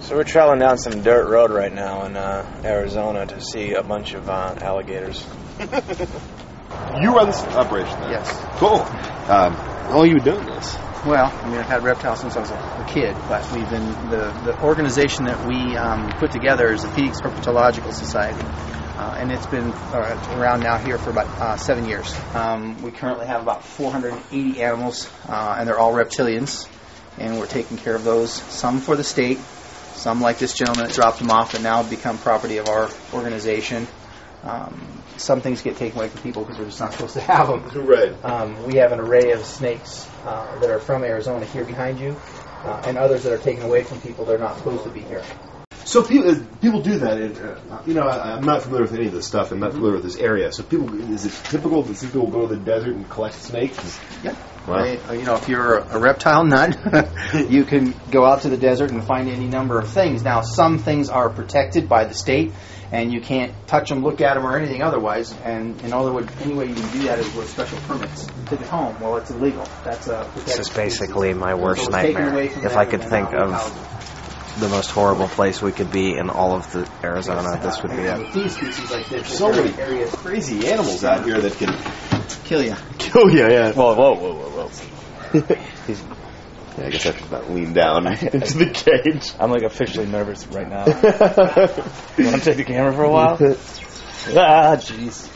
So we're traveling down some dirt road right now in Arizona to see a bunch of alligators. You run this operation then? Yes. Cool. How long have you been doing this? Well, I mean, I've had reptiles since I was a kid, but we've been the organization that we put together is the Phoenix Herpetological Society, and it's been around now here for about 7 years. We currently have about 480 animals, and they're all reptilians, and we're taking care of those. Some for the state, some like this gentleman that dropped them off, and now become property of our organization. Some things get taken away from people because we're just not supposed to have them. Right. We have an array of snakes that are from Arizona here behind you, and others that are taken away from people that are not supposed to be here. So people do that. And, I'm not familiar with any of this stuff. I'm not familiar with this area. So is it typical to see people go to the desert and collect snakes? Yeah. Wow. If you're a reptile nut, you can go out to the desert and find any number of things. Now, some things are protected by the state, and you can't touch them, look at them, or anything otherwise. And in other words, any way you can do that is with special permits to the home. Well, it's illegal. That's a protected This is basically my worst So it's taken nightmare. away from If them I could and think now of the most horrible place we could be in all of the Arizona, this would be and it. with these species like this, So many areas crazy animals out here that can kill you. kill you. Yeah. Whoa. Yeah, I guess I should not lean down into the cage. I'm like officially nervous right now. You want to take the camera for a while? Jeez.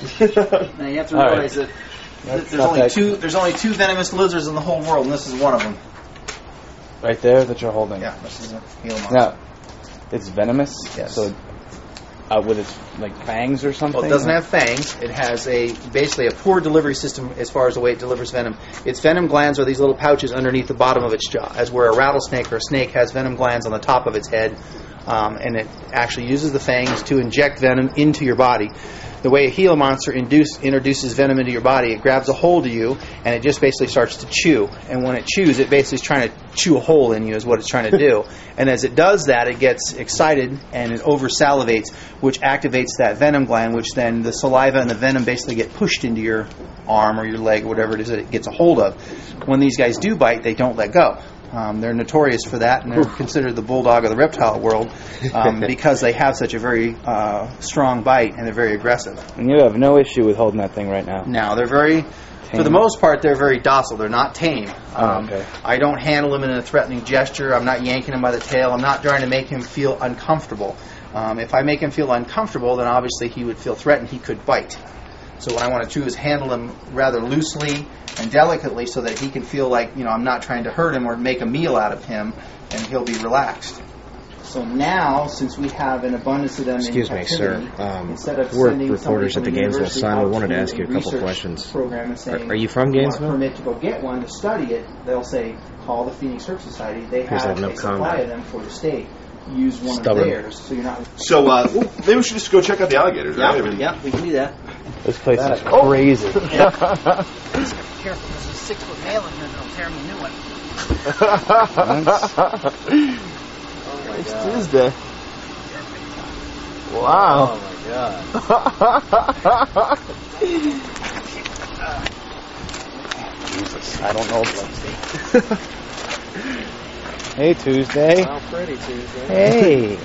Now you have to realize that there's only two venomous lizards in the whole world, and this is one of them. Right there that you're holding. Yeah, this is a Gila monster. Now, it's venomous? Yes. So, with its, like, fangs or something? Well, it doesn't have fangs. It has basically a poor delivery system as far as the way it delivers venom. Its venom glands are these little pouches underneath the bottom of its jaw, as where a rattlesnake or a snake has venom glands on the top of its head, and it actually uses the fangs to inject venom into your body. The way a Gila monster introduces venom into your body, it grabs a hold of you, and it just basically starts to chew. And when it chews, it basically is trying to chew a hole in you is what it's trying to do. And as it does that, it gets excited and it over-salivates, which activates that venom gland, which then the saliva and the venom basically get pushed into your arm or your leg or whatever it is that it gets a hold of. When these guys do bite, they don't let go. They're notorious for that, and they're considered the bulldog of the reptile world because they have such a very strong bite and they're very aggressive. And you have no issue with holding that thing right now? Now, they're very, for the most part, they're very docile. They're not tame. Okay. I don't handle them in a threatening gesture. I'm not yanking him by the tail. I'm not trying to make him feel uncomfortable. If I make him feel uncomfortable, then obviously he would feel threatened. He could bite. So what I want to do is handle him rather loosely and delicately so that he can feel like, I'm not trying to hurt him or make a meal out of him, and he'll be relaxed. So now, since we have an abundance of them Excuse in me, captivity, sir. instead of We're sending reporters at the somebody from Gainesville university Sun. We out wanted to to ask you a couple research questions. program and saying, Are you from "You want Gainesville?" a permit to go get one to study it, they'll say, call the Phoenix Herp Society. They Appears have they have no a supply comment. of them for the state. Use one Stubborn. of theirs, so you're not... So maybe we should just go check out the alligators, right? Yeah, we can do that. This place is crazy. Careful, there's a 6-foot male in here that'll tear me a new one. It's Tuesday. Wow. Oh my god. Jesus, I don't know. Hey, Tuesday. How pretty, Tuesday. Hey.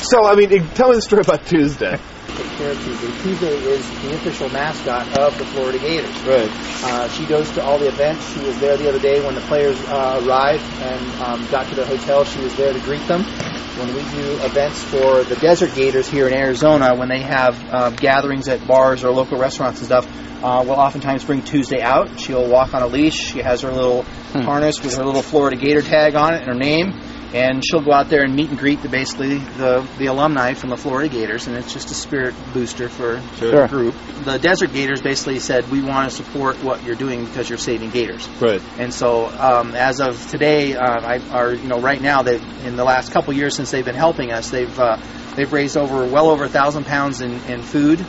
So, tell me the story about Tuesday. Take care of Tuesday. Tuesday is the official mascot of the Florida Gators. Right. She goes to all the events. She was there the other day when the players arrived and got to the hotel. She was there to greet them. When we do events for the Desert Gators here in Arizona, when they have gatherings at bars or local restaurants and stuff, we'll oftentimes bring Tuesday out. She'll walk on a leash. She has her little harness with her little Florida Gator tag on it and her name. And she'll go out there and meet and greet the alumni from the Florida Gators, and it's just a spirit booster for the group. The Desert Gators basically said, we want to support what you're doing because you're saving gators. Right. And so as of today, right now, in the last couple years since they've been helping us, they've raised well over 1,000 pounds in food,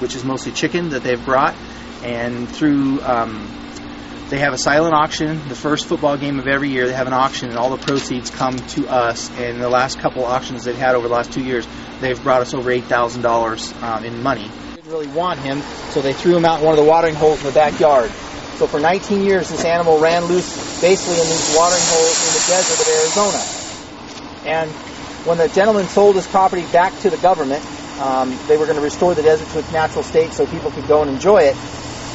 which is mostly chicken that they've brought, and through... They have a silent auction, the first football game of every year. They have an auction, and all the proceeds come to us. And the last couple auctions they've had over the last 2 years, they've brought us over $8,000 in money. They didn't really want him, so they threw him out in one of the watering holes in the backyard. So for 19 years, this animal ran loose basically in these watering holes in the desert of Arizona. And when the gentleman sold his property back to the government, they were going to restore the desert to its natural state so people could go and enjoy it.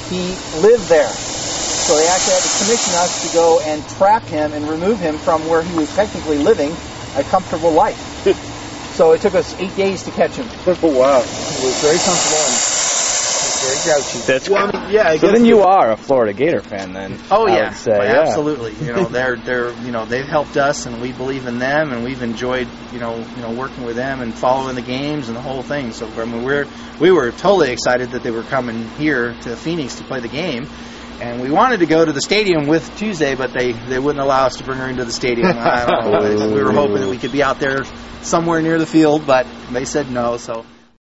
He lived there. So they actually had to commission us to go and trap him and remove him from where he was technically living a comfortable life. So it took us 8 days to catch him. Oh, wow. He was very comfortable and very grouchy. That's Well, I mean, yeah. I so guess then you are a Florida Gator fan, then? Oh I yeah, would say, well, yeah. absolutely. You know, they're they've helped us, and we believe in them, and we've enjoyed working with them and following the games and the whole thing. So I mean, we were totally excited that they were coming here to Phoenix to play the game. And we wanted to go to the stadium with Tuesday, but they wouldn't allow us to bring her into the stadium. I don't know. We were hoping that we could be out there somewhere near the field, but they said no. So